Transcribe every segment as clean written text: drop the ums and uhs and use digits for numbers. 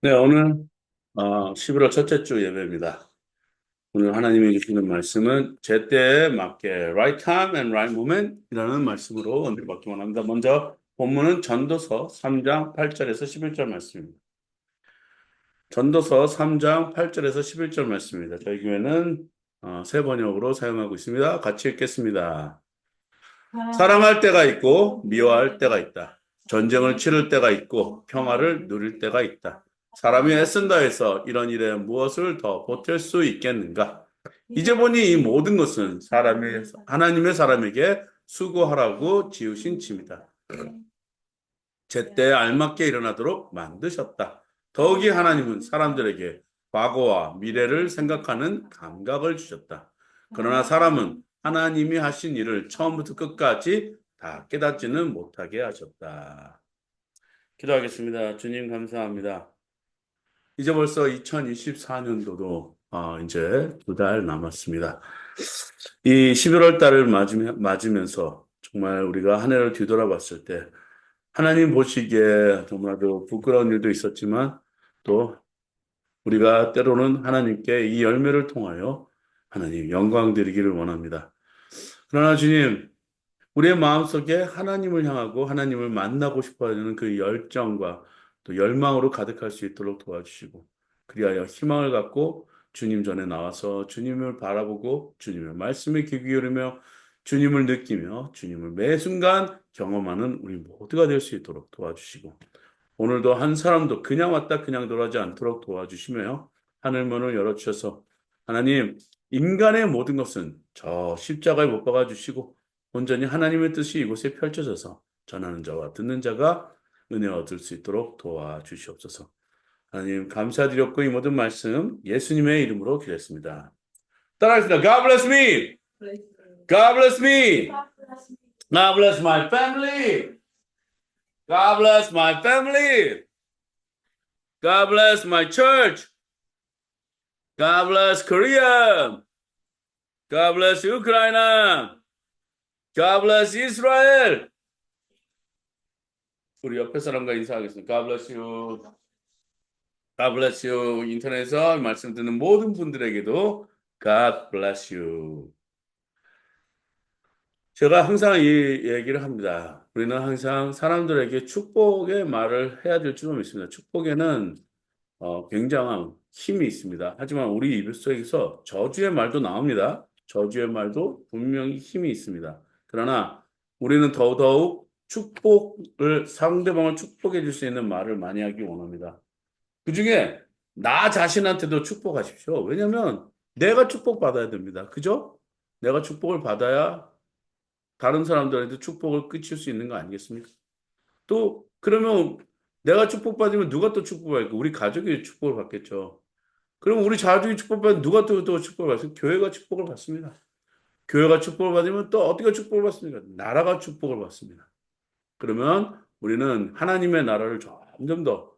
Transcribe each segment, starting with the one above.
네, 오늘 11월 첫째 주 예배입니다. 오늘 하나님이 주시는 말씀은 제때에 맞게 right time and right moment 이라는 말씀으로 은혜 받기 원합니다. 먼저 본문은 전도서 3장 8절에서 11절 말씀입니다. 전도서 3장 8절에서 11절 말씀입니다. 저희 교회는 새 번역으로 사용하고 있습니다. 같이 읽겠습니다. 사랑할 때가 있고 미워할 때가 있다. 전쟁을 치를 때가 있고 평화를 누릴 때가 있다. 사람이 애쓴다 해서 이런 일에 무엇을 더 보탤 수 있겠는가? 이제 보니 이 모든 것은 하나님의 사람에게 수고하라고 지으신 칩니다. 제때에 알맞게 일어나도록 만드셨다. 더욱이 하나님은 사람들에게 과거와 미래를 생각하는 감각을 주셨다. 그러나 사람은 하나님이 하신 일을 처음부터 끝까지 다 깨닫지는 못하게 하셨다. 기도하겠습니다. 주님 감사합니다. 이제 벌써 2024년도도 이제 두 달 남았습니다. 이 11월 달을 맞으면서 정말 우리가 한 해를 뒤돌아봤을 때 하나님 보시기에 너무나도 부끄러운 일도 있었지만 또 우리가 때로는 하나님께 이 열매를 통하여 하나님 영광 드리기를 원합니다. 그러나 주님, 우리의 마음속에 하나님을 향하고 하나님을 만나고 싶어 하는 그 열정과 또 열망으로 가득할 수 있도록 도와주시고, 그리하여 희망을 갖고 주님 전에 나와서 주님을 바라보고 주님의 말씀에 귀 기울이며 주님을 느끼며 주님을 매 순간 경험하는 우리 모두가 될 수 있도록 도와주시고, 오늘도 한 사람도 그냥 왔다 그냥 돌아가지 않도록 도와주시며 하늘문을 열어주셔서 하나님, 인간의 모든 것은 저 십자가에 못 박아 주시고 온전히 하나님의 뜻이 이곳에 펼쳐져서 전하는 자와 듣는 자가 은혜 얻을 수 있도록 도와주시옵소서. 하나님 감사드렸고 이 모든 말씀 예수님의 이름으로 기도했습니다. 따라하겠습니다. God bless me. God bless me. God bless my family. God bless my family. God bless my church. God bless Korea. God bless Ukraine. God bless Israel. 우리 옆에 사람과 인사하겠습니다. God bless you. God bless you. 인터넷에서 말씀 듣는 모든 분들에게도 God bless you. 제가 항상 이 얘기를 합니다. 우리는 항상 사람들에게 축복의 말을 해야 될 줄로 믿습니다. 축복에는 굉장한 힘이 있습니다. 하지만 우리 입 속에서 저주의 말도 나옵니다. 저주의 말도 분명히 힘이 있습니다. 그러나 우리는 더더욱 축복을 상대방을 축복해 줄 수 있는 말을 많이 하기 원합니다. 그중에 나 자신한테도 축복하십시오. 왜냐하면 내가 축복받아야 됩니다. 그죠? 내가 축복을 받아야 다른 사람들한테 축복을 끼칠 수 있는 거 아니겠습니까? 또 그러면 내가 축복받으면 누가 또 축복받을까? 우리 가족이 축복을 받겠죠. 그럼 우리 가족이 축복받으면 누가 또 축복을 받습니까? 교회가 축복을 받습니다. 교회가 축복을 받으면 또 어디가 축복을 받습니까? 나라가 축복을 받습니다. 그러면 우리는 하나님의 나라를 점점 더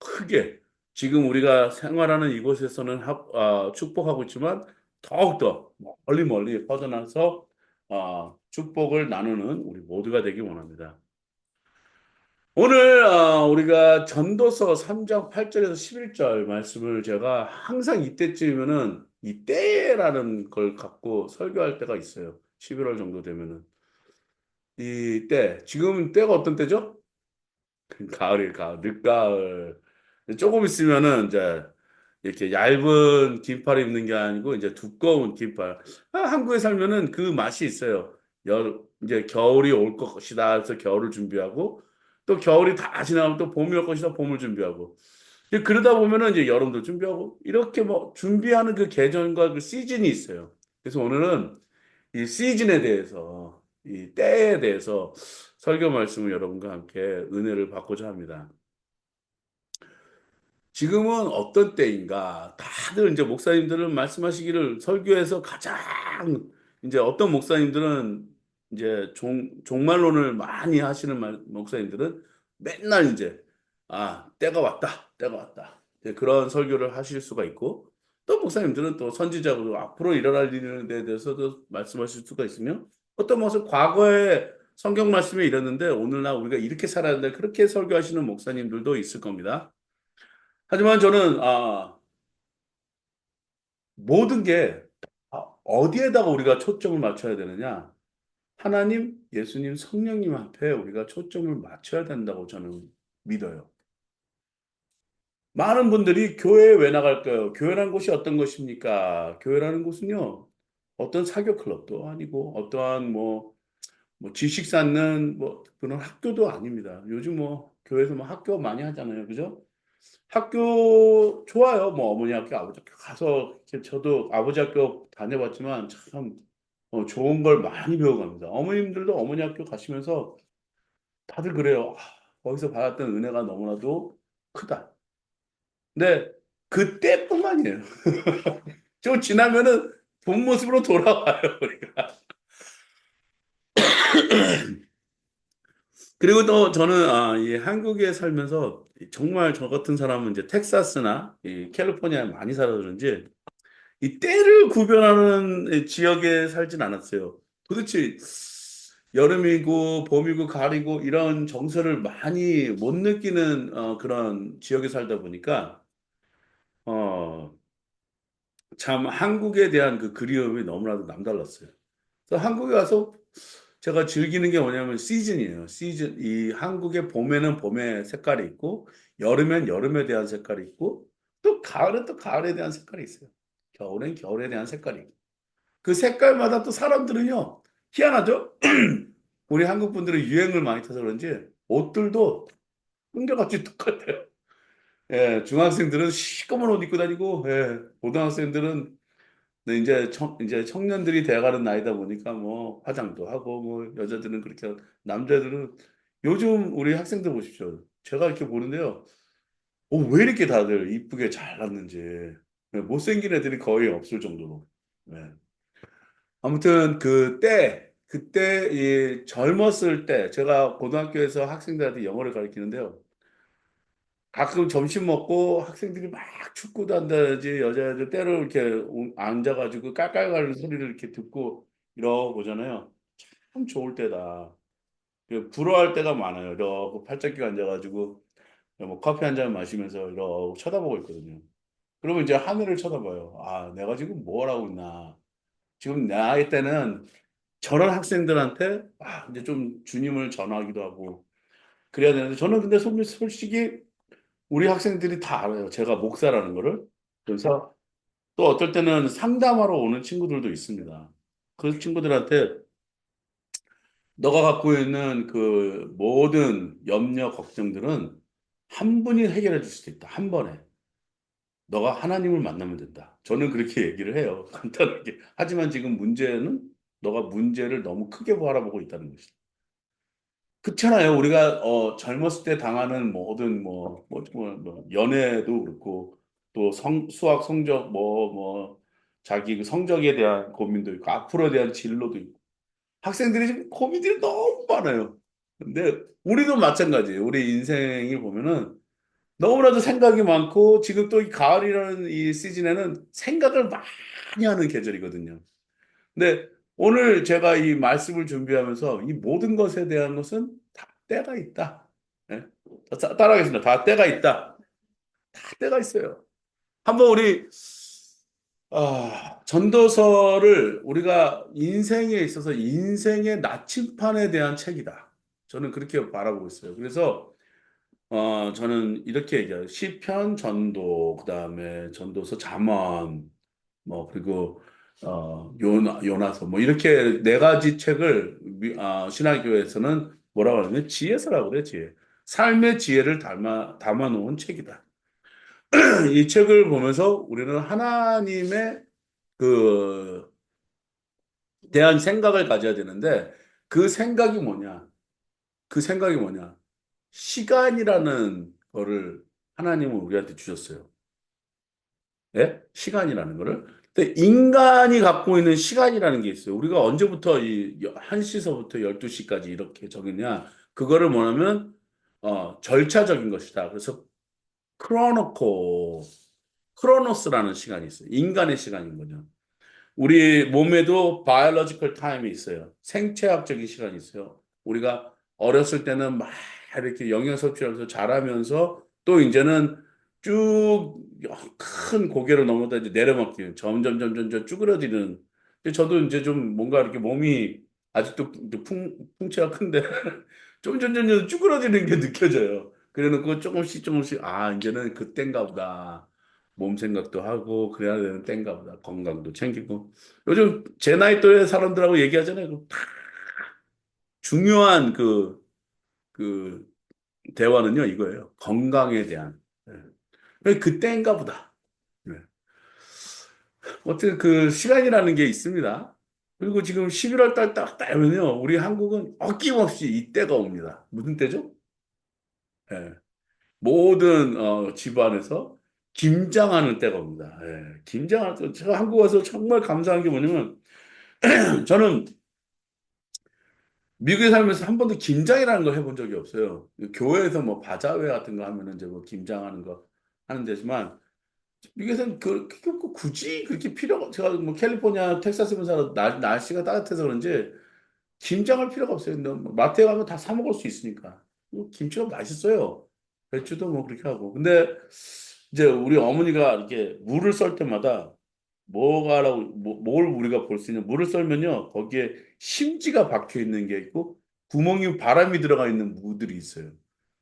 크게 지금 우리가 생활하는 이곳에서는 축복하고 있지만 더욱더 멀리 멀리 퍼져나서 축복을 나누는 우리 모두가 되기 원합니다. 오늘 우리가 전도서 3장 8절에서 11절 말씀을 제가 항상 이때쯤이면은 이 때라는 걸 갖고 설교할 때가 있어요. 11월 정도 되면은 이 때, 지금 때가 어떤 때죠? 가을이 가을, 늦가을. 조금 있으면은 이제 이렇게 얇은 긴팔 입는 게 아니고 이제 두꺼운 긴팔. 한국에 살면은 그 맛이 있어요. 이제 겨울이 올 것이다 해서 겨울을 준비하고 또 겨울이 다 지나면 또 봄이 올 것이다 봄을 준비하고. 그러다 보면은 이제 여름도 준비하고 이렇게 뭐 준비하는 그 계절과 그 시즌이 있어요. 그래서 오늘은 이 시즌에 대해서 이 때에 대해서 설교 말씀을 여러분과 함께 은혜를 받고자 합니다. 지금은 어떤 때인가? 다들 이제 목사님들은 말씀하시기를 설교에서 가장 이제 어떤 목사님들은 이제 종말론을 많이 하시는 목사님들은 맨날 이제 때가 왔다, 때가 왔다. 이제 그런 설교를 하실 수가 있고 또 목사님들은 또 선지자로 앞으로 일어날 일에 대해서도 말씀하실 수가 있으며 어떤 것은 과거에 성경 말씀에 이랬는데 오늘날 우리가 이렇게 살아야 된다 그렇게 설교하시는 목사님들도 있을 겁니다. 하지만 저는 모든 게 어디에다가 우리가 초점을 맞춰야 되느냐? 하나님, 예수님, 성령님 앞에 우리가 초점을 맞춰야 된다고 저는 믿어요. 많은 분들이 교회에 왜 나갈까요? 교회라는 곳이 어떤 것입니까? 교회라는 곳은요, 어떤 사교 클럽도 아니고, 어떠한 뭐 지식 쌓는 그런 학교도 아닙니다. 요즘 교회에서 학교 많이 하잖아요. 그죠? 학교 좋아요. 어머니 학교, 아버지 학교 가서 이렇게 저도 아버지 학교 다녀봤지만 참 좋은 걸 많이 배워갑니다. 어머님들도 어머니 학교 가시면서 다들 그래요. 거기서 받았던 은혜가 너무나도 크다. 근데 그때뿐만이에요. 좀 지나면은 본 모습으로 돌아와요, 우리가. 그리고 또 저는 이 한국에 살면서 정말 저 같은 사람은 이제 텍사스나 이 캘리포니아에 많이 살아서 그런지 이 때를 구별하는 지역에 살진 않았어요. 도대체 여름이고 봄이고 가을이고 이런 정서를 많이 못 느끼는 그런 지역에 살다 보니까 어, 참 한국에 대한 그 그리움이 너무나도 남달랐어요. 그래서 한국에 와서 제가 즐기는 게 뭐냐면 시즌이에요. 시즌. 이 한국의 봄에는 봄의 색깔이 있고, 여름엔 여름에 대한 색깔이 있고, 또 가을은 또 가을에 대한 색깔이 있어요. 겨울엔 겨울에 대한 색깔이 있고. 그 색깔마다 또 사람들은요, 희한하죠? 우리 한국 분들은 유행을 많이 타서 그런지 옷들도 한결같이 똑같아요. 예, 중학생들은 시꺼먼 옷 입고 다니고, 예, 고등학생들은 근데 이제 청년들이 돼가는 나이다 보니까 화장도 하고 여자들은 그렇게 하고 남자들은 요즘 우리 학생들 보십시오. 제가 이렇게 보는데요. 왜 이렇게 다들 이쁘게 잘났는지. 네, 못생긴 애들이 거의 없을 정도로. 네. 아무튼 그때 이 젊었을 때 제가 고등학교에서 학생들한테 영어를 가르치는데요. 가끔 점심 먹고 학생들이 막 축구도 한다든지 여자애들 때로 이렇게 앉아가지고 깔깔거리는 소리를 이렇게 듣고 이러고 보잖아요. 참 좋을 때다. 부러워할 때가 많아요. 이러고 팔짝끼 앉아가지고 커피 한 잔 마시면서 이러고 쳐다보고 있거든요. 그러면 이제 하늘을 쳐다봐요. 내가 지금 뭘 하고 있나. 지금 나이 때는 저런 학생들한테 이제 좀 주님을 전하기도 하고 그래야 되는데 저는 근데 솔직히 우리 학생들이 다 알아요. 제가 목사라는 거를. 그래서 또 어떨 때는 상담하러 오는 친구들도 있습니다. 그 친구들한테 너가 갖고 있는 그 모든 염려, 걱정들은 한 분이 해결해 줄 수도 있다. 한 번에. 너가 하나님을 만나면 된다. 저는 그렇게 얘기를 해요. 간단하게. 하지만 지금 문제는 너가 문제를 너무 크게 바라보고 있다는 것이다. 그렇잖아요. 우리가 젊었을 때 당하는 모든 연애도 그렇고 또 수학 성적 자기 그 성적에 대한 고민도 있고 앞으로에 대한 진로도 있고 학생들이 지금 고민들이 너무 많아요. 근데 우리도 마찬가지예요. 우리 인생을 보면은 너무나도 생각이 많고 지금 또 이 가을이라는 이 시즌에는 생각을 많이 하는 계절이거든요. 근데 오늘 제가 이 말씀을 준비하면서 이 모든 것에 대한 것은 다 때가 있다. 예? 따라하겠습니다. 다 때가 있다. 다 때가 있어요. 한번 우리 전도서를 우리가 인생에 있어서 인생의 나침판에 대한 책이다. 저는 그렇게 바라보고 있어요. 그래서 저는 이렇게 얘기해요. 시편, 전도, 그다음에 전도서, 잠언, 그리고 요나서 이렇게 네 가지 책을 신학교에서는 뭐라고 하냐면 지혜서라고 그래, 지혜. 삶의 지혜를 담아놓은 책이다. 이 책을 보면서 우리는 하나님의 그 대한 생각을 가져야 되는데 그 생각이 뭐냐? 그 생각이 뭐냐? 시간이라는 거를 하나님은 우리한테 주셨어요. 예? 시간이라는 거를. 근데 인간이 갖고 있는 시간이라는 게 있어요. 우리가 언제부터 이 1시서부터 12시까지 이렇게 적느냐? 그거를 뭐냐면 절차적인 것이다. 그래서 크로노코 크로노스라는 시간이 있어요. 인간의 시간인 거죠. 우리 몸에도 biological time이 있어요. 생체학적인 시간이 있어요. 우리가 어렸을 때는 막 이렇게 영양 섭취하면서 자라면서 또 이제는 쭉 큰 고개로 넘어다 이제 내려막기는 점점 쭈그러지는. 근데 저도 이제 좀 뭔가 이렇게 몸이 아직도 풍채가 큰데 점점점 쭈그러지는 게 느껴져요. 그래놓고 조금씩 아 이제는 그땐가 보다. 몸 생각도 하고 그래야 되는 땐가 보다. 건강도 챙기고. 요즘 제 나이 또래 사람들하고 얘기하잖아요. 다 중요한 그 대화는요 이거예요. 건강에 대한. 그때인가 보다. 네. 어쨌든 그 시간이라는 게 있습니다. 그리고 지금 11월 달 딱 되면요. 우리 한국은 어김없이 이때가 옵니다. 무슨 때죠? 예. 모든 집안에서 김장하는 때가 옵니다. 예. 김장할 때 제가 한국 와서 정말 감사한 게 뭐냐면 저는 미국에 살면서 한 번도 김장이라는 걸 해본 적이 없어요. 교회에서 뭐 바자회 같은 거 하면은 이제 뭐 김장하는 거 하는 데지만 미국에서는 굳이 그렇게 필요가 제가 뭐 캘리포니아 텍사스면 살아 날씨가 따뜻해서 그런지 김장할 필요가 없어요. 근데 뭐 마트에 가면 다 사 먹을 수 있으니까. 김치가 맛있어요. 배추도 뭐 그렇게 하고. 근데 이제 우리 어머니가 이렇게 물을 썰 때마다 뭘 우리가 볼 수 있냐. 물을 썰면요. 거기에 심지가 박혀 있는 게 있고 구멍이 바람이 들어가 있는 무들이 있어요.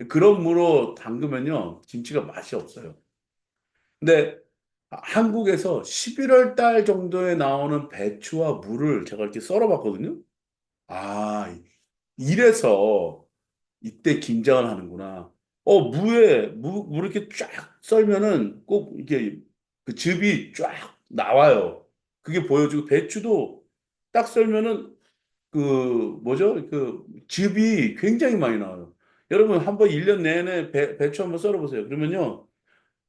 그런 무로 담그면요. 김치가 맛이 없어요. 근데 한국에서 11월 달 정도에 나오는 배추와 무를 제가 이렇게 썰어봤거든요. 아, 이래서 이때 김장을 하는구나. 무 이렇게 쫙 썰면은 꼭 이게 그 즙이 쫙 나와요. 그게 보여지고 배추도 딱 썰면은 그 뭐죠? 그 즙이 굉장히 많이 나와요. 여러분 한번 1년 내내 배추 한번 썰어보세요. 그러면요.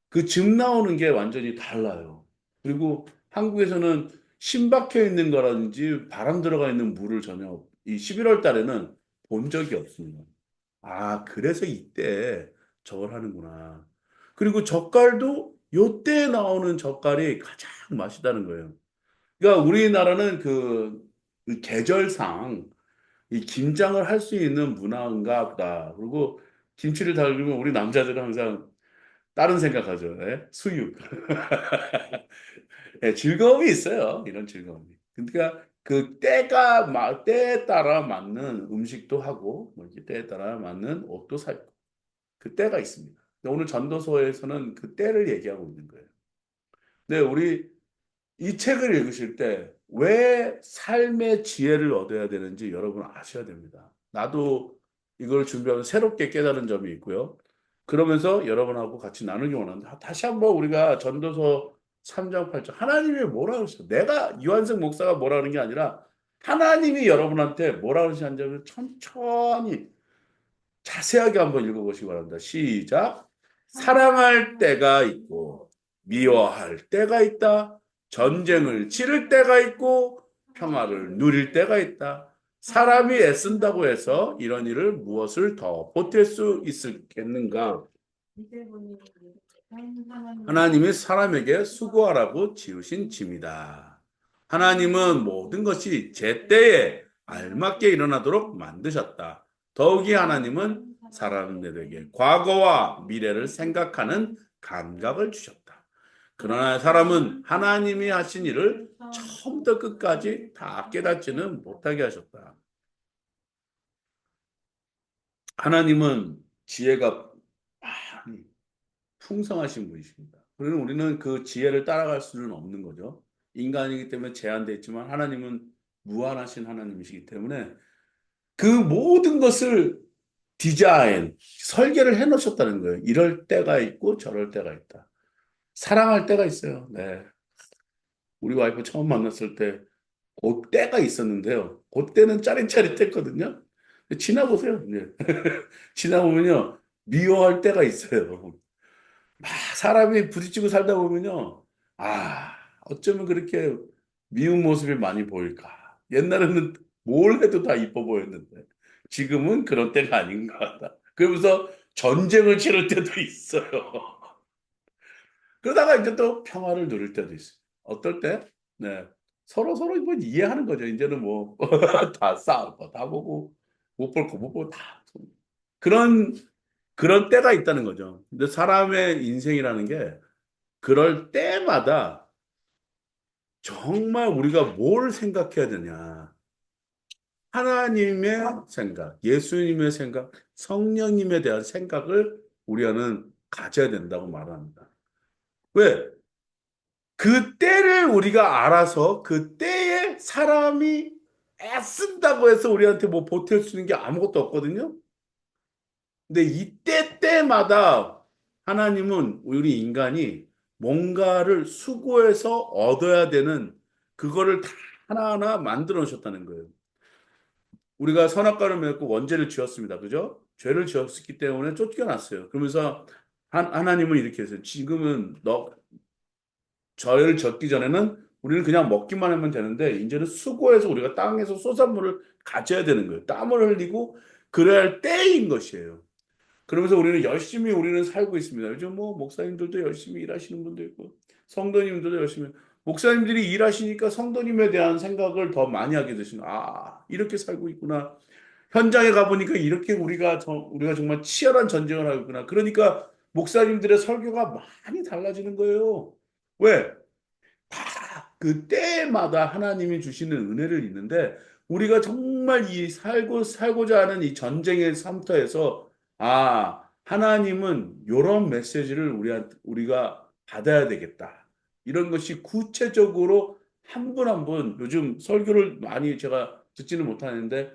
그 즙 나오는 게 완전히 달라요. 그리고 한국에서는 심박혀 있는 거라든지 바람 들어가 있는 물을 전혀 이 11월 달에는 본 적이 없습니다. 아, 그래서 이때 저걸 하는구나. 그리고 젓갈도 요때 나오는 젓갈이 가장 맛있다는 거예요. 그러니까 우리나라는 그 계절상 이 김장을 할 수 있는 문화인가 보다. 그리고 김치를 담그면 우리 남자들은 항상 다른 생각하죠. 예? 수육. 예, 즐거움이 있어요. 이런 즐거움이. 그러니까 그 때에 따라 맞는 음식도 하고, 뭐 이렇게 때에 따라 맞는 옷도 사고, 그 때가 있습니다. 근데 오늘 전도서에서는 그 때를 얘기하고 있는 거예요. 근데 우리 이 책을 읽으실 때 왜 삶의 지혜를 얻어야 되는지 여러분 아셔야 됩니다. 나도 이걸 준비하면 새롭게 깨달은 점이 있고요. 그러면서 여러분하고 같이 나누기 원하는데 다시 한번 우리가 전도서 3장 8장 하나님이 뭐라 그러셨어요? 내가 유한승 목사가 뭐라 그러는 게 아니라 하나님이 여러분한테 뭐라 그러시는 점을 천천히 자세하게 한번 읽어보시기 바랍니다. 시작. 사랑할 때가 있고 미워할 때가 있다. 전쟁을 치를 때가 있고 평화를 누릴 때가 있다. 사람이 애쓴다고 해서 이런 일을 무엇을 더 보탤 수 있겠는가? 하나님이 사람에게 수고하라고 지으신 짐이다. 하나님은 모든 것이 제때에 알맞게 일어나도록 만드셨다. 더욱이 하나님은 사람들에게 과거와 미래를 생각하는 감각을 주셨다. 그러나 사람은 하나님이 하신 일을 처음부터 끝까지 다 깨닫지는 못하게 하셨다. 하나님은 지혜가 많이 풍성하신 분이십니다. 그러면 우리는 그 지혜를 따라갈 수는 없는 거죠. 인간이기 때문에 제한되어 있지만 하나님은 무한하신 하나님이시기 때문에 그 모든 것을 설계를 해 놓으셨다는 거예요. 이럴 때가 있고 저럴 때가 있다. 사랑할 때가 있어요. 네. 우리 와이프 처음 만났을 때 그때가 있었는데요. 그때는 짜릿짜릿했거든요. 지나보세요. 네. 지나보면요. 미워할 때가 있어요. 사람이 부딪히고 살다 보면요. 아, 어쩌면 그렇게 미운 모습이 많이 보일까. 옛날에는 뭘 해도 다 이뻐 보였는데 지금은 그런 때가 아닌 것 같다. 그러면서 전쟁을 치를 때도 있어요. 그러다가 이제 또 평화를 누릴 때도 있어요. 어떨 때? 네. 서로 이거 이해하는 거죠. 이제는 뭐 다 싸우고 다 보고 못 볼 거 못 보고 다 그런 그런 때가 있다는 거죠. 근데 사람의 인생이라는 게 그럴 때마다 정말 우리가 뭘 생각해야 되냐. 하나님의 생각, 예수님의 생각, 성령님에 대한 생각을 우리는 가져야 된다고 말합니다. 왜? 그 때를 우리가 알아서 그 때에 사람이 애쓴다고 해서 우리한테 뭐 보탤 수 있는 게 아무것도 없거든요. 근데 이때 때마다 하나님은 우리 인간이 뭔가를 수고해서 얻어야 되는 그거를 다 하나하나 만들어 놓으셨다는 거예요. 우리가 선악과를 맺고 원죄를 지었습니다. 그죠? 죄를 지었기 때문에 쫓겨났어요. 그러면서 하나님은 이렇게 했어요. 지금은 너 죄를 졌기 전에는 우리는 그냥 먹기만 하면 되는데 이제는 수고해서 우리가 땅에서 소산물을 가져야 되는 거예요. 땀을 흘리고 그래야 할 때인 것이에요. 그러면서 우리는 살고 있습니다. 요즘 뭐 목사님들도 열심히 일하시는 분도 있고 성도님들도 열심히 목사님들이 일하시니까 성도님에 대한 생각을 더 많이 하게 되시는 이렇게 살고 있구나. 현장에 가보니까 이렇게 우리가 정말 치열한 전쟁을 하고 있구나. 그러니까 목사님들의 설교가 많이 달라지는 거예요. 왜? 그때마다 하나님이 주시는 은혜를 있는데 우리가 정말 이 살고자 하는 이 전쟁의 삶터에서 하나님은 이런 메시지를 우리가 받아야 되겠다. 이런 것이 구체적으로 한 분 한 분 요즘 설교를 많이 제가 듣지는 못하는데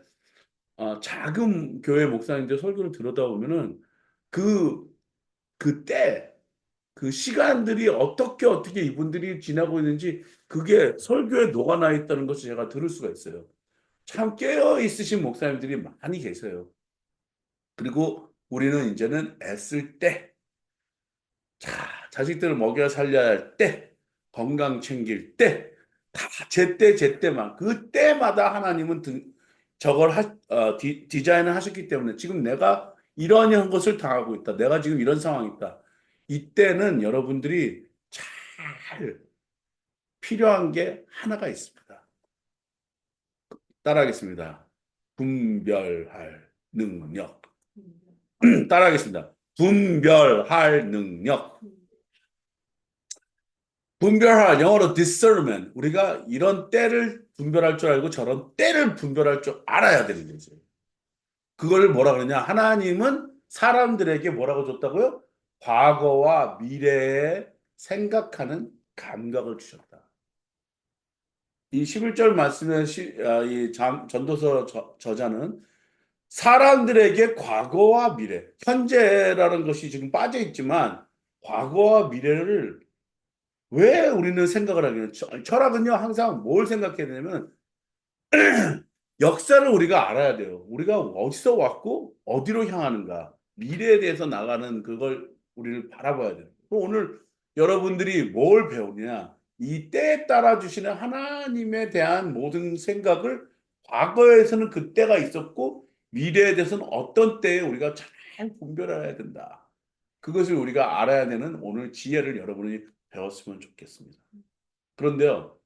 작은 교회 목사님들 설교를 들어다 보면은 그 그때 그 시간들이 어떻게 이분들이 지나고 있는지 그게 설교에 녹아나 있다는 것을 제가 들을 수가 있어요. 참 깨어 있으신 목사님들이 많이 계세요. 그리고 우리는 이제는 애쓸 때, 자식들을 먹여 살려야 할 때, 건강 챙길 때, 다 제때만 그때마다 하나님은 저걸 디자인을 하셨기 때문에 지금 내가 이러한 것을 당하고 있다. 내가 지금 이런 상황이 있다. 이때는 여러분들이 잘 필요한 게 하나가 있습니다. 따라하겠습니다. 분별할 능력. 따라하겠습니다. 분별할 능력. 영어로 discernment. 우리가 이런 때를 분별할 줄 알고 저런 때를 분별할 줄 알아야 되는 거죠. 그걸 뭐라 그러냐? 하나님은 사람들에게 뭐라고 줬다고요? 과거와 미래에 생각하는 감각을 주셨다. 이 11절 말씀의 이 전도서 저자는 사람들에게 과거와 미래, 현재라는 것이 지금 빠져 있지만 과거와 미래를 왜 우리는 생각을 하냐면 철학은요 항상 뭘 생각해야 되냐면 역사를 우리가 알아야 돼요. 우리가 어디서 왔고 어디로 향하는가 미래에 대해서 나가는 그걸 우리를 바라봐야 돼요. 오늘 여러분들이 뭘 배우냐 이 때에 따라 주시는 하나님에 대한 모든 생각을 과거에서는 그때가 있었고 미래에 대해서는 어떤 때에 우리가 잘 분별해야 된다. 그것을 우리가 알아야 되는 오늘 지혜를 여러분이 배웠으면 좋겠습니다. 그런데요,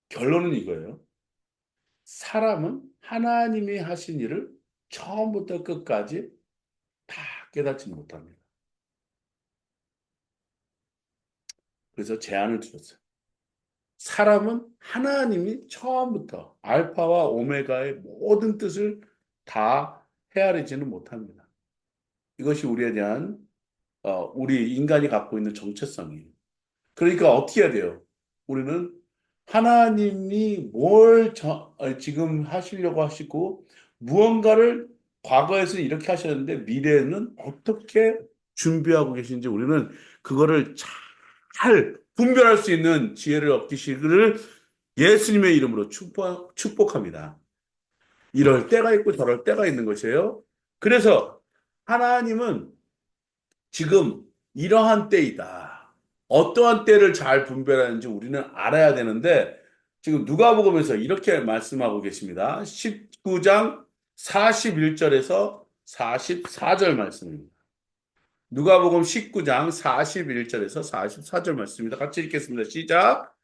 결론은 이거예요. 사람은 하나님이 하신 일을 처음부터 끝까지 다 깨닫지 못합니다. 그래서 제안을 드렸어요. 사람은 하나님이 처음부터 알파와 오메가의 모든 뜻을 다 헤아리지는 못합니다. 이것이 우리에 대한 우리 인간이 갖고 있는 정체성이에요. 그러니까 어떻게 해야 돼요? 우리는 하나님이 지금 하시려고 하시고 무언가를 과거에서 이렇게 하셨는데 미래에는 어떻게 준비하고 계신지 우리는 그거를 잘 분별할 수 있는 지혜를 얻기시기를 예수님의 이름으로 축복합니다. 이럴 때가 있고 저럴 때가 있는 것이에요. 그래서 하나님은 지금 이러한 때이다. 어떠한 때를 잘 분별하는지 우리는 알아야 되는데 지금 누가복음에서 이렇게 말씀하고 계십니다. 19장 41절에서 44절 말씀입니다. 누가복음 19장 41절에서 44절 말씀입니다. 같이 읽겠습니다. 시작.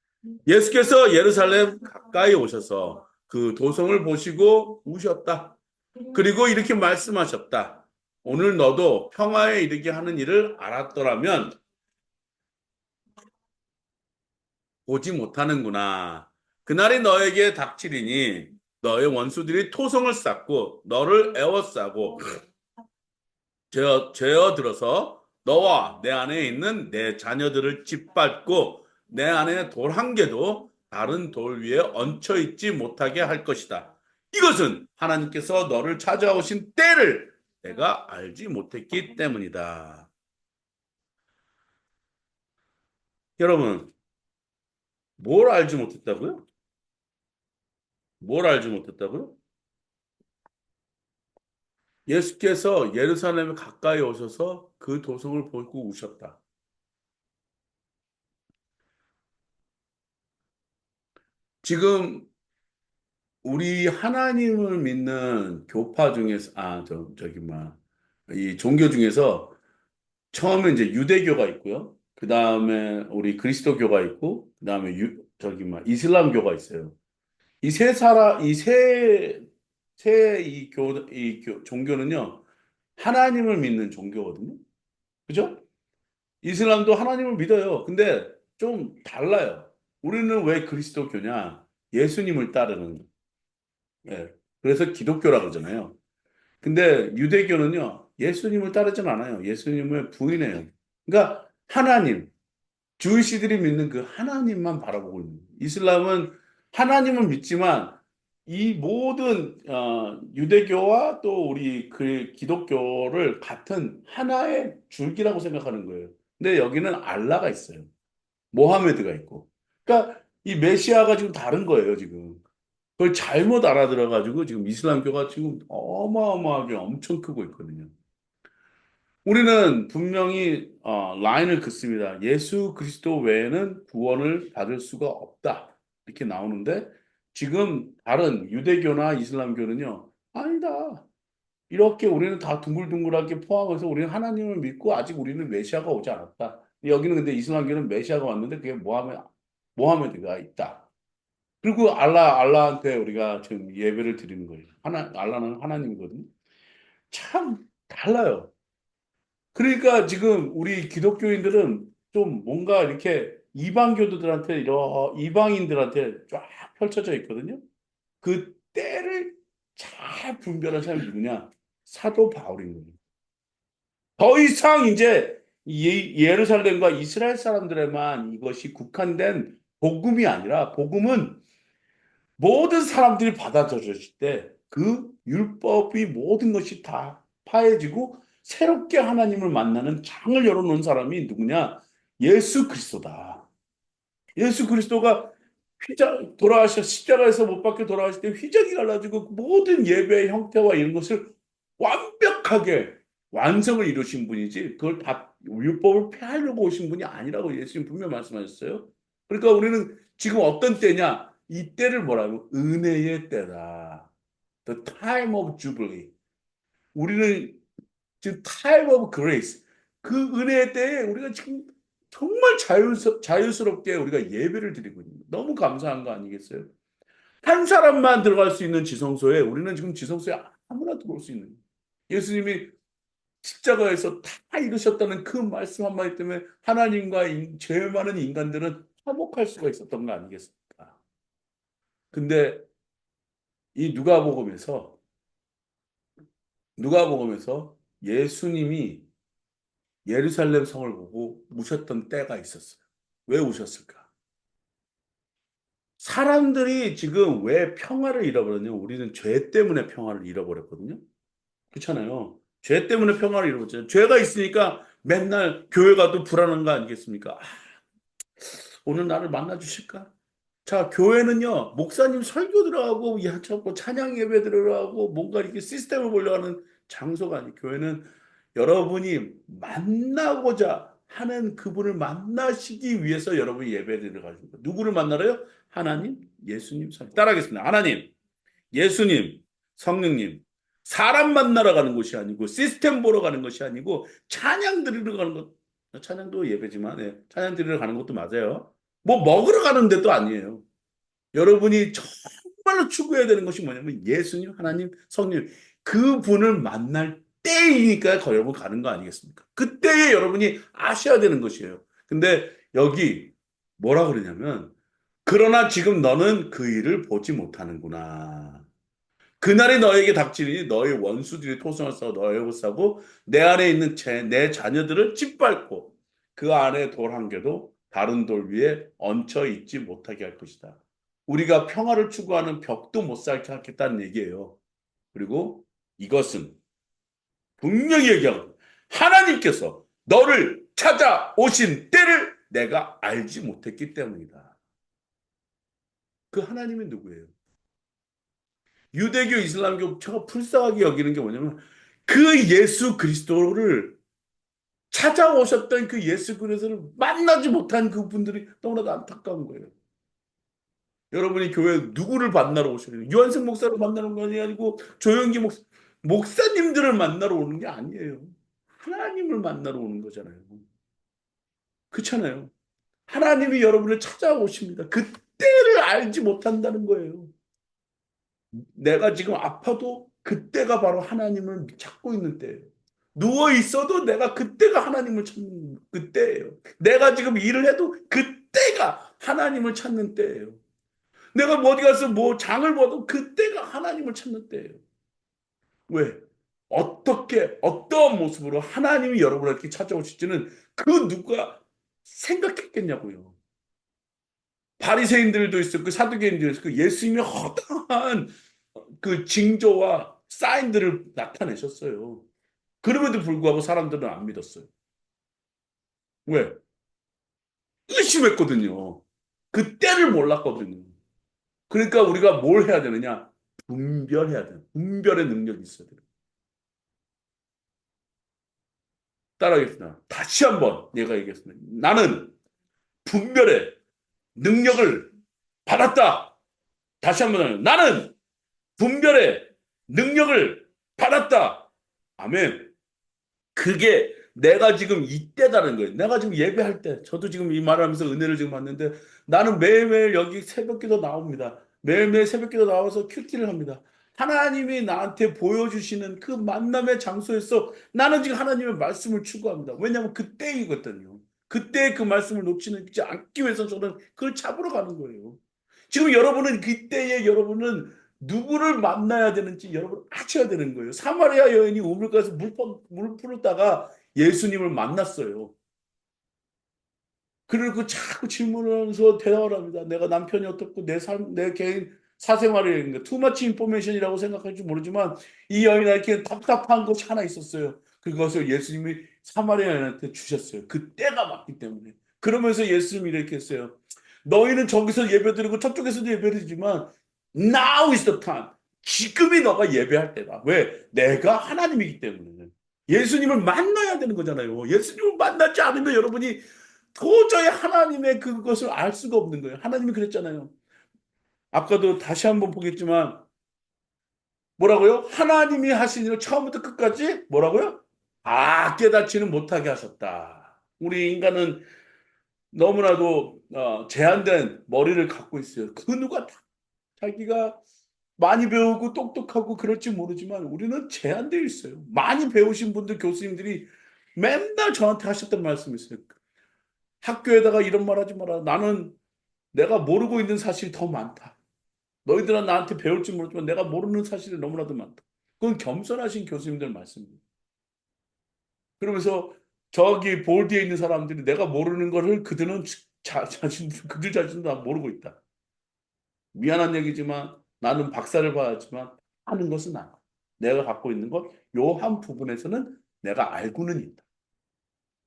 예수께서 예루살렘 가까이 오셔서 그 도성을 보시고 우셨다. 그리고 이렇게 말씀하셨다. 오늘 너도 평화에 이르게 하는 일을 알았더라면 보지 못하는구나. 그날이 너에게 닥치리니 너의 원수들이 토성을 쌓고 너를 에워싸고 죄어 들어서 너와 내 안에 있는 내 자녀들을 짓밟고 내 안에 돌 한 개도 다른 돌 위에 얹혀 있지 못하게 할 것이다. 이것은 하나님께서 너를 찾아오신 때를 내가 알지 못했기 때문이다. 여러분, 뭘 알지 못했다고요? 뭘 알지 못했다고요? 예수께서 예루살렘에 가까이 오셔서 그 도성을 보고 우셨다. 지금 우리 하나님을 믿는 교파 중에서 이 종교 중에서 처음에 이제 유대교가 있고요. 그 다음에 우리 그리스도교가 있고, 그 다음에 이슬람교가 있어요. 이 종교는요, 하나님을 믿는 종교거든요. 그죠? 이슬람도 하나님을 믿어요. 근데 좀 달라요. 우리는 왜 그리스도교냐? 예수님을 따르는. 예. 그래서 기독교라 그러잖아요. 근데 유대교는요, 예수님을 따르진 않아요. 예수님을 부인해요. 그러니까 하나님, 주이시들이 믿는 그 하나님만 바라보고 있는 거예요. 이슬람은 하나님을 믿지만 이 모든 유대교와 또 우리 그 기독교를 같은 하나의 줄기라고 생각하는 거예요. 근데 여기는 알라가 있어요. 모하메드가 있고. 그러니까 이 메시아가 지금 다른 거예요, 지금. 그걸 잘못 알아들어가지고 지금 이슬람교가 지금 어마어마하게 엄청 크고 있거든요. 우리는 분명히 라인을 긋습니다. 예수 그리스도 외에는 구원을 받을 수가 없다. 이렇게 나오는데 지금 다른 유대교나 이슬람교는요. 아니다. 이렇게 우리는 다 둥글둥글하게 포함해서 우리는 하나님을 믿고 아직 우리는 메시아가 오지 않았다. 여기는 근데 이슬람교는 메시아가 왔는데 그게 모하메드가 있다. 그리고 알라한테 우리가 지금 예배를 드리는 거예요. 알라는 하나님이거든요. 참 달라요. 그러니까 지금 우리 기독교인들은 좀 뭔가 이렇게 이방인들한테 쫙 펼쳐져 있거든요. 그 때를 잘 분별한 사람이 누구냐? 사도 바울인 거예요. 더 이상 이제 예루살렘과 이스라엘 사람들에만 이것이 국한된 복음이 아니라 복음은 모든 사람들이 받아들여질 때 그 율법이 모든 것이 다 파해지고 새롭게 하나님을 만나는 창을 열어놓은 사람이 누구냐? 예수 그리스도다. 예수 그리스도가 십자가에서 못 박혀 돌아가실 때 휘장이 갈라지고 모든 예배의 형태와 이런 것을 완벽하게 완성을 이루신 분이지 그걸 다 율법을 폐하려고 오신 분이 아니라고 예수님 분명히 말씀하셨어요. 그러니까 우리는 지금 어떤 때냐? 이 때를 뭐라고? 은혜의 때다. The time of jubilee. 우리는 지금 time of grace. 그 은혜의 때에 우리가 지금 정말 자유스럽게 우리가 예배를 드리고 있는 너무 감사한 거 아니겠어요? 한 사람만 들어갈 수 있는 지성소에 우리는 지금 지성소에 아무나 들어올 수 있는 예수님이 십자가에서 다 이루셨다는 그 말씀 한마디 때문에 하나님과 죄 많은 인간들은 화목할 수가 있었던 거 아니겠습니까? 근데 이 누가복음에서 예수님이 예루살렘 성을 보고 우셨던 때가 있었어요. 왜 우셨을까? 사람들이 지금 왜 평화를 잃어버렸냐? 우리는 죄 때문에 평화를 잃어버렸거든요. 그렇잖아요. 죄 때문에 평화를 잃어버렸잖아요. 죄가 있으니까 맨날 교회 가도 불안한 거 아니겠습니까? 오늘 나를 만나 주실까? 자, 교회는요, 목사님 설교 들어가고, 자꾸 찬양 예배 들어가고, 뭔가 이렇게 시스템을 보려고 하는 장소가 아니에요. 교회는 여러분이 만나고자 하는 그분을 만나시기 위해서 여러분이 예배를 들어가는 거예요. 누구를 만나러요? 하나님, 예수님, 성령. 따라하겠습니다. 하나님, 예수님, 성령님. 사람 만나러 가는 곳이 아니고, 시스템 보러 가는 것이 아니고, 찬양 드리러 가는 것. 찬양도 예배지만, 찬양 드리러 가는 것도 맞아요. 뭐 먹으러 가는 데도 아니에요. 여러분이 정말로 추구해야 되는 것이 뭐냐면 예수님, 하나님, 성령 그분을 만날 때이니까 여러분 가는 거 아니겠습니까? 그때에 여러분이 아셔야 되는 것이에요. 근데 여기 뭐라 그러냐면 그러나 지금 너는 그 일을 보지 못하는구나. 그날이 너에게 닥치니 너의 원수들이 토성을 싸고 너에게 싸고 내 안에 있는 내 자녀들을 짓밟고 그 안에 돌 한 개도 다른 돌 위에 얹혀 있지 못하게 할 것이다. 우리가 평화를 추구하는 벽도 못 쌓게 하겠다는 얘기예요. 그리고 이것은 분명히 얘기하고 하나님께서 너를 찾아오신 때를 내가 알지 못했기 때문이다. 그 하나님은 누구예요? 유대교, 이슬람교 제가 불쌍하게 여기는 게 뭐냐면 그 예수 그리스도를 찾아오셨던 그 예수 그리스도를 만나지 못한 그분들이 너무나도 안타까운 거예요. 여러분이 교회 누구를 만나러 오시는 거예요? 유한승 목사를 만나는 거 아니고 조영기 목사님들을 만나러 오는 게 아니에요. 하나님을 만나러 오는 거잖아요. 그렇잖아요. 하나님이 여러분을 찾아오십니다. 그때를 알지 못한다는 거예요. 내가 지금 아파도 그때가 바로 하나님을 찾고 있는 때예요. 누워 있어도 내가 그때가 하나님을 찾는 그때예요. 내가 지금 일을 해도 그때가 하나님을 찾는 때예요. 내가 뭐 어디 가서 뭐 장을 봐도 그때가 하나님을 찾는 때예요. 왜? 어떻게 어떠한 모습으로 하나님이 여러분에게 찾아오실지는 그 누가 생각했겠냐고요. 바리새인들도 있었고 사두개인들도 있었고 예수님이 허다한 그 징조와 사인들을 나타내셨어요. 그럼에도 불구하고 사람들은 안 믿었어요. 왜? 의심했거든요. 그 때를 몰랐거든요. 그러니까 우리가 뭘 해야 되느냐? 분별해야 돼요. 분별의 능력이 있어야 돼요. 따라하겠습니다. 다시 한번 내가 얘기했습니다. 나는 분별의 능력을 받았다. 다시 한번 하면 나는 분별의 능력을 받았다. 아멘. 그게 내가 지금 이때다는 거예요. 내가 지금 예배할 때, 저도 지금 이 말을 하면서 은혜를 지금 받는데 나는 매일매일 여기 새벽기도 나옵니다. 매일매일 새벽기도 나와서 큐티를 합니다. 하나님이 나한테 보여주시는 그 만남의 장소에서 나는 지금 하나님의 말씀을 추구합니다. 왜냐하면 그때이거든요. 그때 그 말씀을 놓치지 않기 위해서 저는 그걸 잡으러 가는 거예요. 지금 여러분은 그때에 여러분은 누구를 만나야 되는지 여러분 아셔야 되는 거예요. 사마리아 여인이 우물가에서 물 풀었다가 예수님을 만났어요. 그리고 자꾸 질문하면서 대답을 합니다. 내가 남편이 어떻고 내 삶, 내 개인 사생활이 투마치 인포메이션이라고 생각할지 모르지만 이 여인에게 답답한 것이 하나 있었어요. 그것을 예수님이 사마리아 여인한테 주셨어요. 그 때가 맞기 때문에. 그러면서 예수님이 이렇게 했어요. 너희는 저기서 예배드리고 저쪽에서도 예배드리지만 now is the time. 지금이 너가 예배할 때다. 왜? 내가 하나님이기 때문에. 예수님을 만나야 되는 거잖아요. 예수님을 만나지 않으면 여러분이 도저히 하나님의 그것을 알 수가 없는 거예요. 하나님이 그랬잖아요. 아까도 다시 한번 보겠지만 뭐라고요? 하나님이 하신 일을 처음부터 끝까지 뭐라고요? 깨닫지는 못하게 하셨다. 우리 인간은 너무나도 제한된 머리를 갖고 있어요. 그 누가 다 자기가 많이 배우고 똑똑하고 그럴지 모르지만 우리는 제한되어 있어요. 많이 배우신 분들 교수님들이 맨날 저한테 하셨던 말씀이 있어요. 학교에다가 이런 말 하지 마라. 나는 내가 모르고 있는 사실이 더 많다. 너희들은 나한테 배울지 모르지만 내가 모르는 사실이 너무나도 많다. 그건 겸손하신 교수님들 말씀입니다. 그러면서 저기 볼드에 있는 사람들이 내가 모르는 거를 그들은 그들 자신도 다 모르고 있다. 미안한 얘기지만 나는 박사를 봐야지만 아는 것은 나. 내가 갖고 있는 것, 요 한 부분에서는 내가 알고는 있다.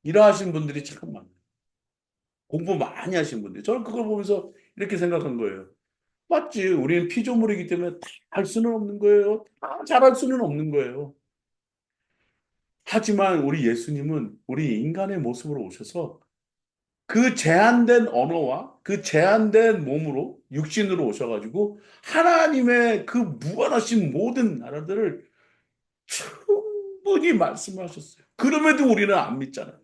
이러하신 분들이 참 많아요. 공부 많이 하신 분들. 저는 그걸 보면서 이렇게 생각한 거예요. 맞지. 우리는 피조물이기 때문에 다 할 수는 없는 거예요. 다 잘할 수는 없는 거예요. 하지만 우리 예수님은 우리 인간의 모습으로 오셔서 그 제한된 언어와 그 제한된 몸으로 육신으로 오셔가지고 하나님의 그 무한하신 모든 나라들을 충분히 말씀하셨어요. 그럼에도 우리는 안 믿잖아요.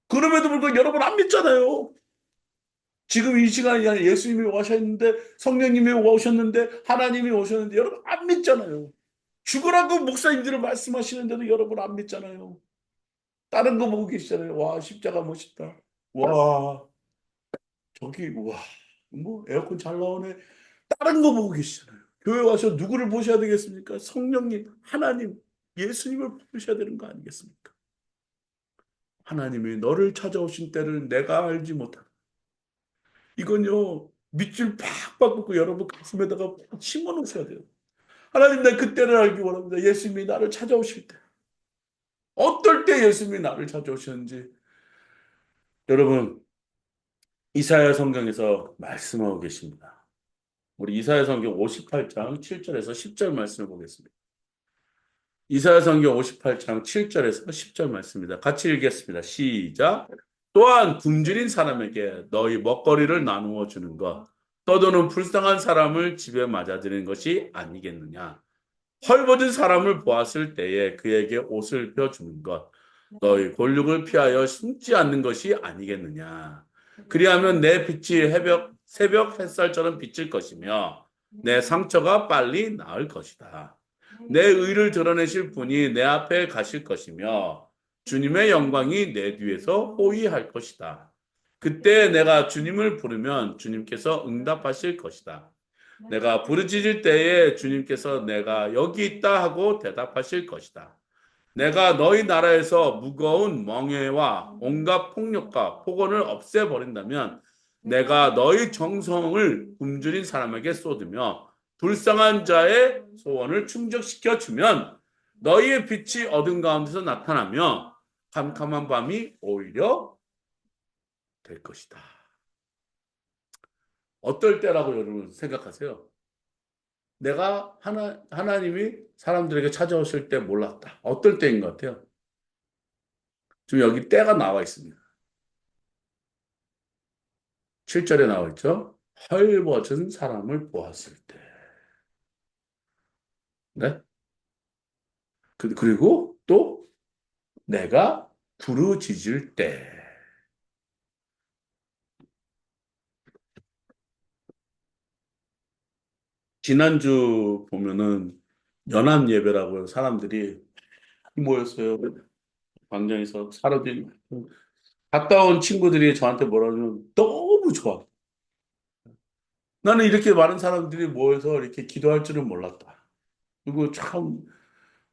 그럼에도 불구하고 여러분 안 믿잖아요. 지금 이 시간에 예수님이 오셨는데 성령님이 오셨는데 하나님이 오셨는데 여러분 안 믿잖아요. 죽으라고 목사님들은 말씀하시는데도 여러분 안 믿잖아요. 다른 거 보고 계시잖아요. 와, 십자가 멋있다. 와, 저기, 와, 뭐 에어컨 잘 나오네. 다른 거 보고 계시잖아요. 교회 와서 누구를 보셔야 되겠습니까? 성령님, 하나님, 예수님을 보셔야 되는 거 아니겠습니까? 하나님이 너를 찾아오신 때를 내가 알지 못한다. 이건요, 밑줄 팍팍 긋고 여러분 가슴에다가 심어 놓으셔야 돼요. 하나님, 내 그때를 알기 원합니다. 예수님이 나를 찾아오실 때. 어떨 때 예수님이 나를 찾아오셨는지. 여러분, 이사야 성경에서 말씀하고 계십니다. 우리 이사야 성경 58장 7절에서 10절 말씀을 보겠습니다. 이사야 성경 58장 7절에서 10절 말씀입니다. 같이 읽겠습니다. 시작. 또한 굶주린 사람에게 너희 먹거리를 나누어 주는 것, 떠도는 불쌍한 사람을 집에 맞아들이는 것이 아니겠느냐. 헐벗은 사람을 보았을 때에 그에게 옷을 펴주는 것, 너희 골육을 피하여 숨지 않는 것이 아니겠느냐. 그리하면 내 빛이 새벽 햇살처럼 비칠 것이며 내 상처가 빨리 나을 것이다. 내 의를 드러내실 분이 내 앞에 가실 것이며 주님의 영광이 내 뒤에서 호위할 것이다. 그때 내가 주님을 부르면 주님께서 응답하실 것이다. 내가 부르짖을 때에 주님께서 내가 여기 있다 하고 대답하실 것이다. 내가 너희 나라에서 무거운 멍에와 온갖 폭력과 폭언을 없애버린다면 내가 너희 정성을 굶주린 사람에게 쏟으며 불쌍한 자의 소원을 충족시켜 주면 너희의 빛이 어둠 가운데서 나타나며 캄캄한 밤이 오히려 될 것이다. 어떨 때라고 여러분 생각하세요? 내가 하나님이 사람들에게 찾아오실 때 몰랐다. 어떨 때인 것 같아요? 지금 여기 때가 나와 있습니다. 7절에 나와 있죠? 헐벗은 사람을 보았을 때. 네? 그리고 또 내가 부르짖을 때. 지난주 보면은 연합 예배라고 사람들이 모였어요. 광장에서 사람들이 갔다 온 친구들이 저한테 뭐라 그러면 너무 좋아. 나는 이렇게 많은 사람들이 모여서 이렇게 기도할 줄은 몰랐다. 그리고 참,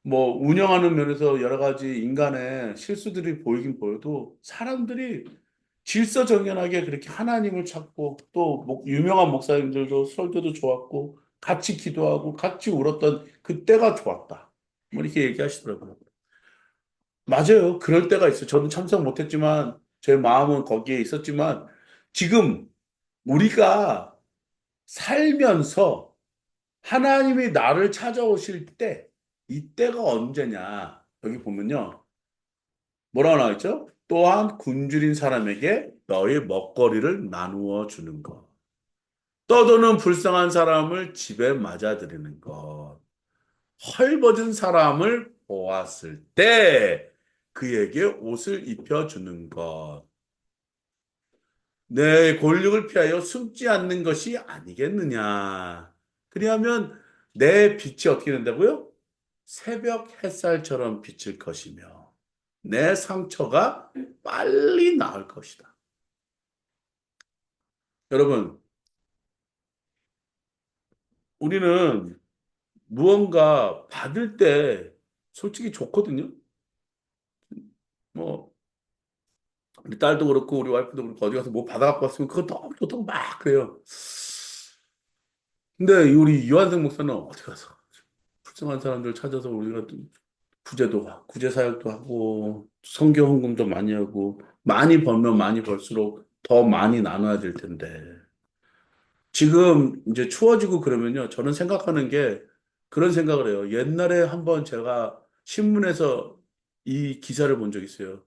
뭐, 운영하는 면에서 여러 가지 인간의 실수들이 보이긴 보여도 사람들이 질서정연하게 그렇게 하나님을 찾고 또 유명한 목사님들도 설교도 좋았고 같이 기도하고 같이 울었던 그때가 좋았다. 뭐 이렇게 얘기하시더라고요. 맞아요. 그럴 때가 있어요. 저는 참석 못했지만 제 마음은 거기에 있었지만 지금 우리가 살면서 하나님이 나를 찾아오실 때, 이때가 언제냐? 여기 보면요. 뭐라고 나와 있죠? 또한 굶주린 사람에게 너의 먹거리를 나누어 주는 것. 떠도는 불쌍한 사람을 집에 맞아들이는 것. 헐벗은 사람을 보았을 때 그에게 옷을 입혀주는 것. 내 권력을 피하여 숨지 않는 것이 아니겠느냐. 그리하면 내 빛이 어떻게 된다고요? 새벽 햇살처럼 비칠 것이며 내 상처가 빨리 나을 것이다. 여러분, 우리는 무언가 받을 때 솔직히 좋거든요. 뭐 우리 딸도 그렇고 우리 와이프도 그렇고 어디 가서 뭐 받아갖고 왔으면 그거 너무 좋다고 막 그래요. 근데 우리 유한생 목사는 어디 가서 불쌍한 사람들 찾아서 우리가 구제 사역도 하고 성경 헌금도 많이 하고 많이 벌면 많이 벌수록 더 많이 나눠야 될 텐데 지금 이제 추워지고 그러면요 저는 생각하는 게 그런 생각을 해요. 옛날에 한번 제가 신문에서 이 기사를 본 적 있어요.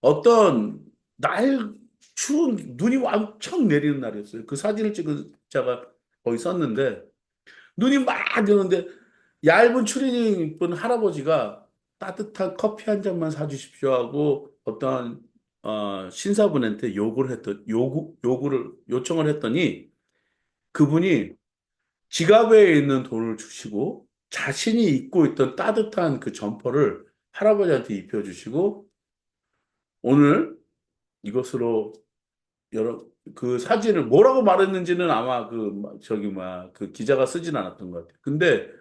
어떤 날 추운 눈이 엄청 내리는 날이었어요. 그 사진을 찍은 제가 거기 썼는데 눈이 막 오는데 얇은 추리닝 입은 할아버지가 따뜻한 커피 한 잔만 사주십시오 하고 어떤 신사분한테 요구를 요청을 했더니 그분이 지갑에 있는 돈을 주시고 자신이 입고 있던 따뜻한 그 점퍼를 할아버지한테 입혀주시고 오늘 이것으로 여러 그 사진을 뭐라고 말했는지는 아마 저기 그 기자가 쓰진 않았던 것 같아요. 근데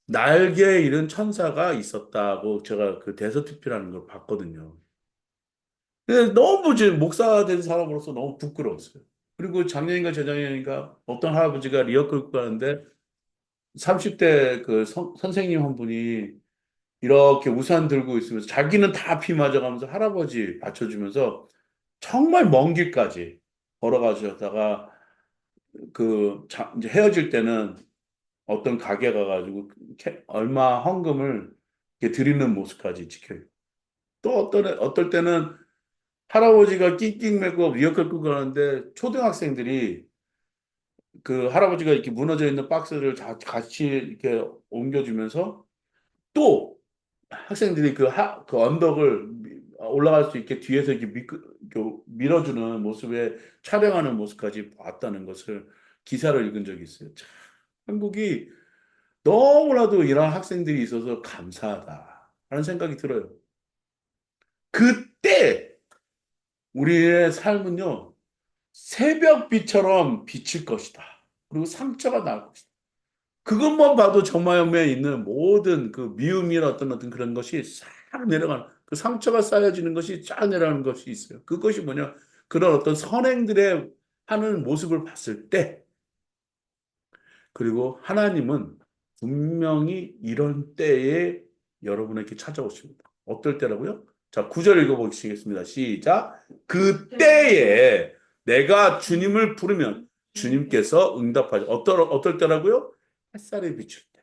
날개에 이른 천사가 있었다고 제가 그 대서특필하는 걸 봤거든요. 근데 너무 제 목사 된 사람으로서 너무 부끄러웠어요. 그리고 작년인가 재작년인가 어떤 할아버지가 리어끌고 가는데 30대 그 선생님 한 분이 이렇게 우산 들고 있으면서 자기는 다 비 맞아가면서 할아버지 받쳐주면서 정말 먼 길까지 걸어가셨다가 이제 헤어질 때는 어떤 가게 가가지고 얼마 헌금을 이렇게 드리는 모습까지 지켜요. 또 어떨 때는 할아버지가 낑낑 매고 리어카 끌고 가는데 초등학생들이 그 할아버지가 이렇게 무너져 있는 박스를 같이 이렇게 옮겨주면서 또 학생들이 그 언덕을 올라갈 수 있게 뒤에서 이렇게 밀어주는 모습에 촬영하는 모습까지 봤다는 것을 기사를 읽은 적이 있어요. 참, 한국이 너무나도 이런 학생들이 있어서 감사하다라는 생각이 들어요. 그때 우리의 삶은요, 새벽빛처럼 비칠 것이다. 그리고 상처가 날 것이다. 그것만 봐도 정마음에 있는 모든 그 미움이나 어떤 그런 것이 싹 내려가는, 그 상처가 쌓여지는 것이 쫙 내려가는 것이 있어요. 그것이 뭐냐? 그런 어떤 선행들의 하는 모습을 봤을 때, 그리고 하나님은 분명히 이런 때에 여러분에게 찾아오십니다. 어떨 때라고요? 자, 9절 읽어보시겠습니다. 시작. 그때에 내가 주님을 부르면 주님께서 응답하죠. 어떨 때라고요? 햇살이 비출 때.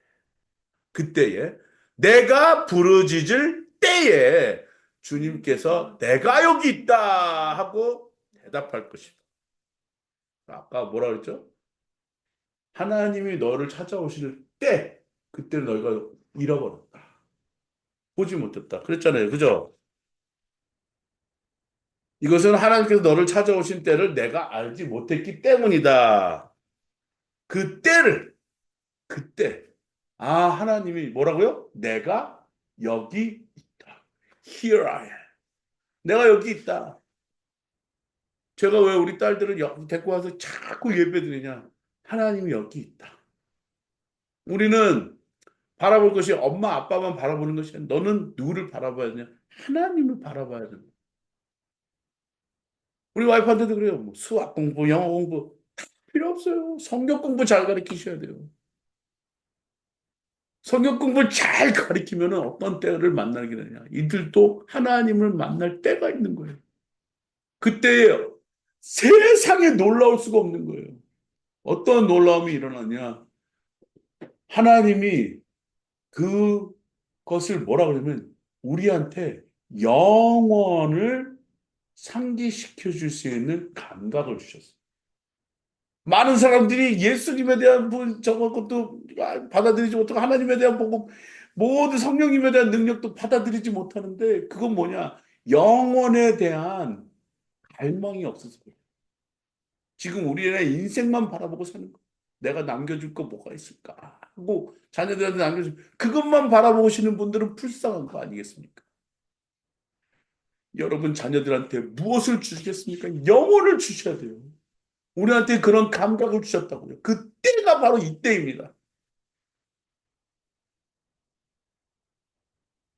그때에 내가 부르짖을 때에 주님께서 내가 여기 있다 하고 대답할 것이다. 아까 뭐라 그랬죠? 하나님이 너를 찾아오실 때, 그때 너희가 잃어버렸다. 보지 못했다. 그랬잖아요. 그죠? 이것은 하나님께서 너를 찾아오신 때를 내가 알지 못했기 때문이다. 그 때를, 그때. 아, 하나님이 뭐라고요? 내가 여기 있다. Here I am. 내가 여기 있다. 제가 왜 우리 딸들을 데리고 와서 자꾸 예배드리냐? 하나님이 여기 있다. 우리는 바라볼 것이 엄마 아빠만 바라보는 것이 아니라 너는 누구를 바라봐야 되냐? 하나님을 바라봐야 된다. 우리 와이프한테도 그래요. 뭐 수학 공부, 영어 공부 다 필요 없어요. 성경 공부 잘 가르치셔야 돼요. 성경 공부 잘 가르치면 어떤 때를 만나게 되냐? 이들도 하나님을 만날 때가 있는 거예요. 그때에 세상에 놀라울 수가 없는 거예요. 어떤 놀라움이 일어나냐? 하나님이 그것을 뭐라 그러면 우리한테 영원을 상기시켜 줄 수 있는 감각을 주셨어요. 많은 사람들이 예수님에 대한 것도 받아들이지 못하고 하나님에 대한 복음, 모든 성령님에 대한 능력도 받아들이지 못하는데 그건 뭐냐? 영원에 대한 갈망이 없어서 그래요. 지금 우리의 인생만 바라보고 사는 거. 내가 남겨줄 거 뭐가 있을까? 하고 자녀들한테 남겨줄 그것만 바라보시는 분들은 불쌍한 거 아니겠습니까? 여러분 자녀들한테 무엇을 주시겠습니까? 영혼을 주셔야 돼요. 우리한테 그런 감각을 주셨다고요. 그때가 바로 이때입니다.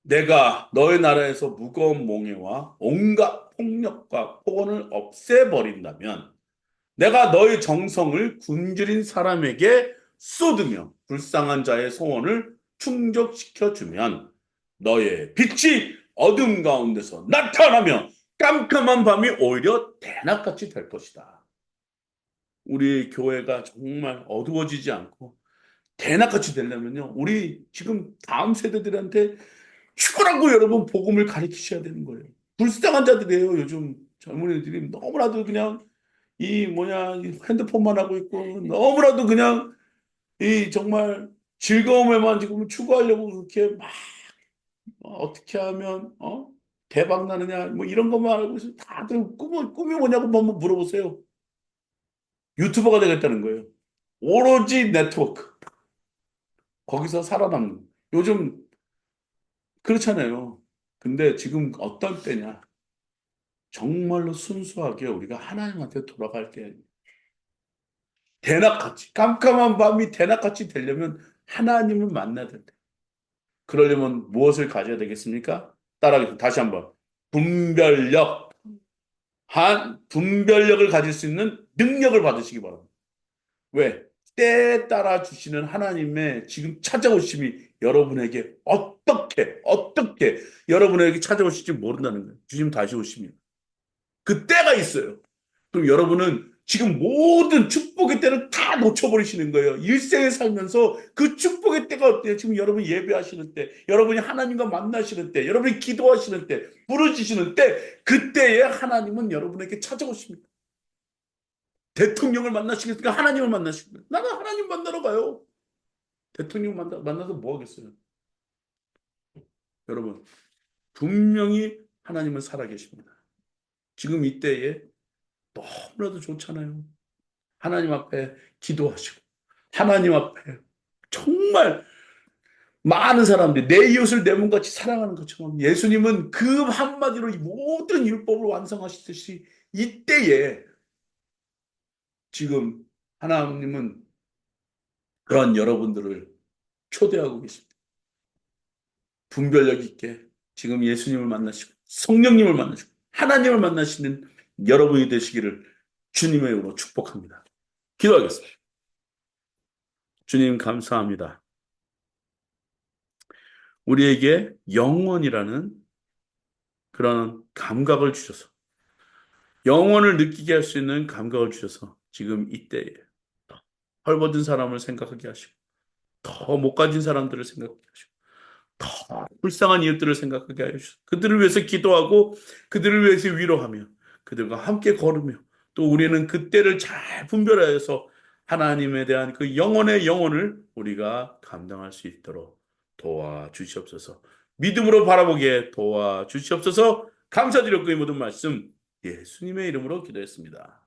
내가 너의 나라에서 무거운 몽에와 온갖 폭력과 폭언을 없애버린다면 내가 너의 정성을 굶주린 사람에게 쏟으며 불쌍한 자의 소원을 충족시켜주면 너의 빛이 어둠 가운데서 나타나며 깜깜한 밤이 오히려 대낮같이 될 것이다. 우리 교회가 정말 어두워지지 않고 대낮같이 되려면요. 우리 지금 다음 세대들한테 죽으라고 여러분 복음을 가르치셔야 되는 거예요. 불쌍한 자들이에요. 요즘 젊은이들이 너무나도 그냥 이 핸드폰만 하고 있고 너무나도 그냥 이 정말 즐거움에만 지금 추구하려고 그렇게 막 어떻게 하면 대박 나느냐 뭐 이런 것만 알고 있어요. 다들 꿈이 뭐냐고 한번 물어보세요. 유튜버가 되겠다는 거예요. 오로지 네트워크. 거기서 살아남는. 요즘 그렇잖아요. 근데 지금 어떤 때냐? 정말로 순수하게 우리가 하나님한테 돌아갈 때 대낮같이 깜깜한 밤이 대낮같이 되려면 하나님을 만나야 된다. 그러려면 무엇을 가져야 되겠습니까? 따라하겠습니다. 다시 한번. 분별력. 한 분별력을 가질 수 있는 능력을 받으시기 바랍니다. 왜? 때에 따라 주시는 하나님의 지금 찾아오심이 여러분에게 어떻게 여러분에게 찾아오실지 모른다는 거예요. 주님 다시 오시면. 그 때가 있어요. 그럼 여러분은 지금 모든 축복의 때를 다 놓쳐버리시는 거예요. 일생에 살면서 그 축복의 때가 어때요? 지금 여러분 예배하시는 때, 여러분이 하나님과 만나시는 때, 여러분이 기도하시는 때, 부르짖으시는 때, 그때에 하나님은 여러분에게 찾아오십니다. 대통령을 만나시겠습니까? 하나님을 만나시겠습니까? 나는 하나님 만나러 가요. 대통령 만나서 뭐 하겠어요? 여러분, 분명히 하나님은 살아계십니다. 지금 이때에 너무나도 좋잖아요. 하나님 앞에 기도하시고, 하나님 앞에 정말 많은 사람들이 내 이웃을 내 몸같이 사랑하는 것처럼 예수님은 그 한마디로 이 모든 율법을 완성하시듯이 이때에 지금 하나님은 그런 여러분들을 초대하고 계십니다. 분별력 있게 지금 예수님을 만나시고 성령님을 만나시고 하나님을 만나시는 여러분이 되시기를 주님의 이름으로 축복합니다. 기도하겠습니다. 주님 감사합니다. 우리에게 영원이라는 그런 감각을 주셔서 영원을 느끼게 할 수 있는 감각을 주셔서 지금 이때에 헐벗은 사람을 생각하게 하시고 더 못 가진 사람들을 생각하게 하시고 더 불쌍한 이웃들을 생각하게 하여 주시고 그들을 위해서 기도하고 그들을 위해서 위로하며 그들과 함께 걸으며 또 우리는 그때를 잘 분별하여서 하나님에 대한 그 영혼의 영혼을 우리가 감당할 수 있도록 도와주시옵소서. 믿음으로 바라보게 도와주시옵소서. 감사드렸고 이 모든 말씀 예수님의 이름으로 기도했습니다.